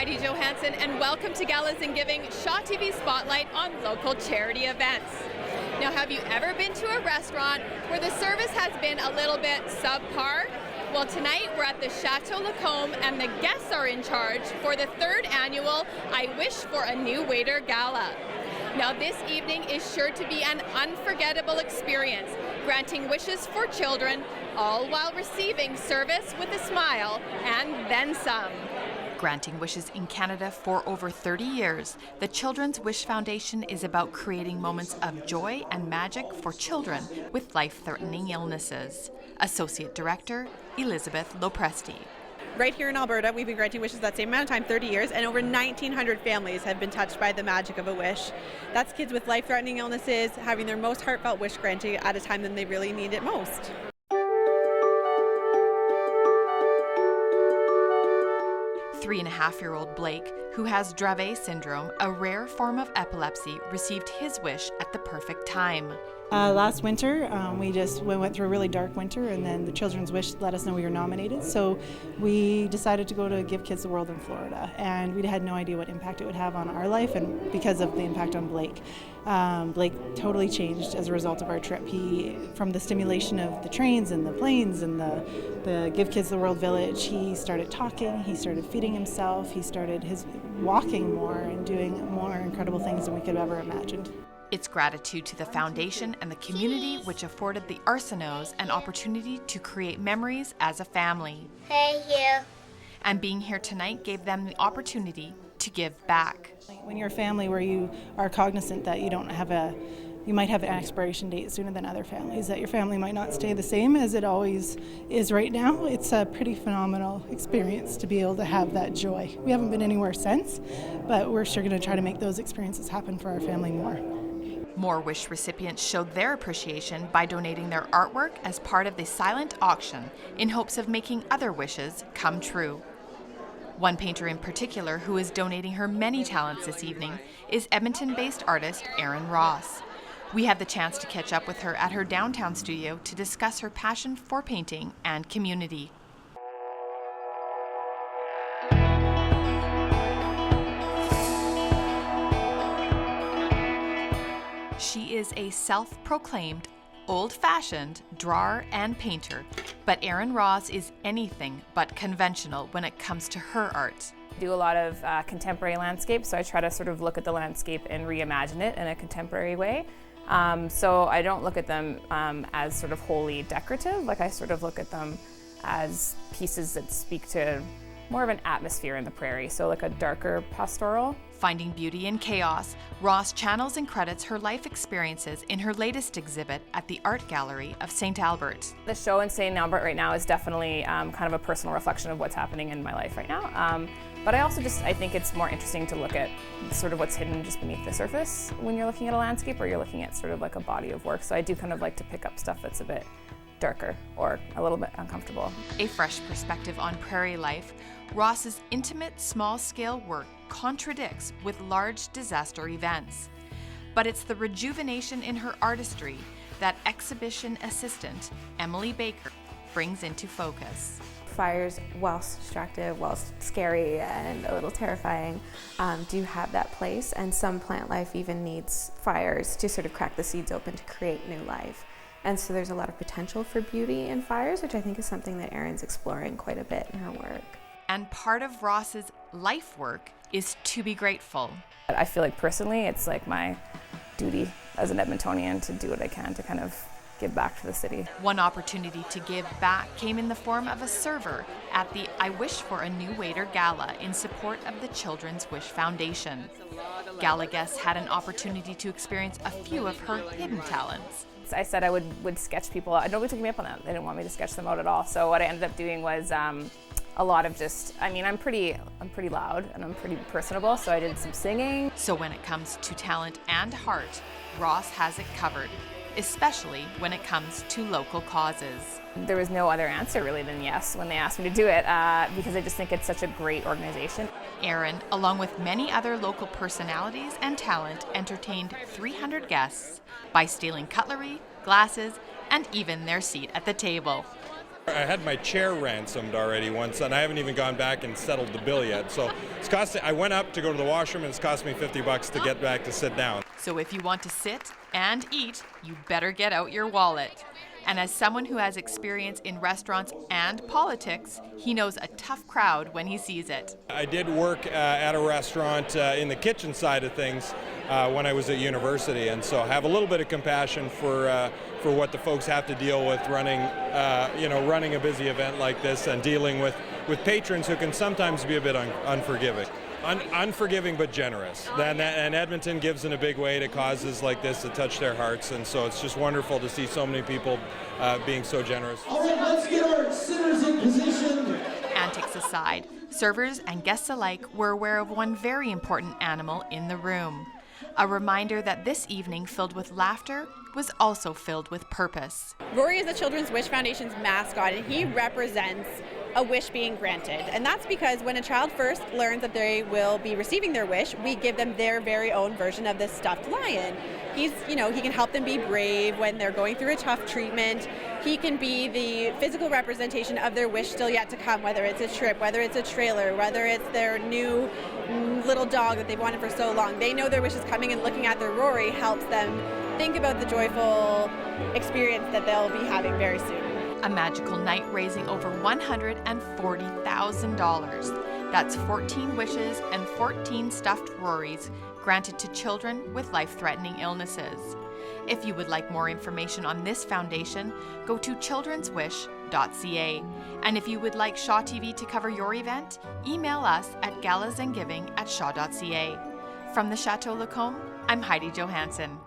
Heidi Johannson, and welcome to Galas and Giving, Shaw TV Spotlight on local charity events. Now, have you ever been to a restaurant where the service has been a little bit subpar? Well, tonight we're at the Chateau Lacombe and the guests are in charge for the third annual I Wish for a New Waiter Gala. Now, this evening is sure to be an unforgettable experience, granting wishes for children, all while receiving service with a smile and then some. Granting wishes in Canada for over 30 years, the Children's Wish Foundation is about creating moments of joy and magic for children with life-threatening illnesses. Associate Director, Elizabeth Lopresti. Right here in Alberta, we've been granting wishes that same amount of time, 30 years, and over 1,900 families have been touched by the magic of a wish. That's kids with life-threatening illnesses having their most heartfelt wish granted at a time when they really need it most. Three-and-a-half-year-old Blake, who has Dravet syndrome, a rare form of epilepsy, received his wish at the perfect time. Last winter, we went through a really dark winter, and then the Children's Wish let us know we were nominated. So we decided to go to Give Kids the World in Florida, and we had no idea what impact it would have on our life, and because of the impact on Blake. Blake totally changed as a result of our trip. From the stimulation of the trains and the planes and the Give Kids the World Village, he started talking, he started feeding himself, he started walking more and doing more incredible things than we could have ever imagined. It's gratitude to the foundation and the community which afforded the Arsenaults an opportunity to create memories as a family. Hey, you. And being here tonight gave them the opportunity to give back. When you're a family where you are cognizant that you might have an expiration date sooner than other families, that your family might not stay the same as it always is right now, it's a pretty phenomenal experience to be able to have that joy. We haven't been anywhere since, but we're sure going to try to make those experiences happen for our family more. More wish recipients showed their appreciation by donating their artwork as part of the silent auction in hopes of making other wishes come true. One painter in particular who is donating her many talents this evening is Edmonton-based artist Erin Ross. We had the chance to catch up with her at her downtown studio to discuss her passion for painting and community. She is a self-proclaimed, old-fashioned drawer and painter, but Erin Ross is anything but conventional when it comes to her art. I do a lot of contemporary landscapes, so I try to sort of look at the landscape and reimagine it in a contemporary way. So I don't look at them as sort of wholly decorative, like I sort of look at them as pieces that speak to more of an atmosphere in the prairie, so like a darker pastoral. Finding beauty in chaos, Ross channels and credits her life experiences in her latest exhibit at the Art Gallery of St. Albert. The show in St. Albert right now is definitely kind of a personal reflection of what's happening in my life right now. But I think it's more interesting to look at sort of what's hidden just beneath the surface when you're looking at a landscape or you're looking at sort of like a body of work. So I do kind of like to pick up stuff that's a bit darker or a little bit uncomfortable. A fresh perspective on prairie life, Ross's intimate, small-scale work contradicts with large disaster events. But it's the rejuvenation in her artistry that exhibition assistant Emily Baker brings into focus. Fires, whilst destructive, whilst scary and a little terrifying, do have that place, and some plant life even needs fires to sort of crack the seeds open to create new life. And so there's a lot of potential for beauty in fires, which I think is something that Erin's exploring quite a bit in her work. And part of Ross's life work is to be grateful. I feel like personally it's like my duty as an Edmontonian to do what I can to kind of give back to the city. One opportunity to give back came in the form of a server at the I Wish for a New Waiter Gala in support of the Children's Wish Foundation. Gala guests had an opportunity to experience a few of her hidden talents. I said I would sketch people out. Nobody took me up on that. They didn't want me to sketch them out at all. So what I ended up doing was a lot of I'm pretty loud and I'm pretty personable, so I did some singing. So when it comes to talent and heart, Ross has it covered, especially when it comes to local causes. There was no other answer really than yes when they asked me to do it, because I just think it's such a great organization. Erin, along with many other local personalities and talent, entertained 300 guests by stealing cutlery, glasses, and even their seat at the table. I had my chair ransomed already once, and I haven't even gone back and settled the bill yet. So I went up to go to the washroom, and it's cost me $50 to get back to sit down. So if you want to sit and eat, you better get out your wallet. And as someone who has experience in restaurants and politics, he knows a tough crowd when he sees it. I did work at a restaurant in the kitchen side of things when I was at university, and so I have a little bit of compassion for what the folks have to deal with running a busy event like this and dealing with patrons who can sometimes be a bit unforgiving. Unforgiving but generous. And Edmonton gives in a big way to causes like this that touch their hearts, and so it's just wonderful to see so many people being so generous. All right, let's get our sitters in position. Antics aside, servers and guests alike were aware of one very important animal in the room. A reminder that this evening filled with laughter was also filled with purpose. Rory is the Children's Wish Foundation's mascot, and he represents a wish being granted. And that's because when a child first learns that they will be receiving their wish, we give them their very own version of this stuffed lion. He can help them be brave when they're going through a tough treatment. He can be the physical representation of their wish still yet to come, whether it's a trip, whether it's a trailer, whether it's their new little dog that they've wanted for so long. They know their wish is coming, and looking at their Rory helps them think about the joyful experience that they'll be having very soon. A magical night raising over $140,000. That's 14 wishes and 14 stuffed Rorys granted to children with life-threatening illnesses. If you would like more information on this foundation, go to childrenswish.ca. And if you would like Shaw TV to cover your event, email us at galasandgiving@shaw.ca. From the Chateau Lacombe, I'm Heidi Johannson.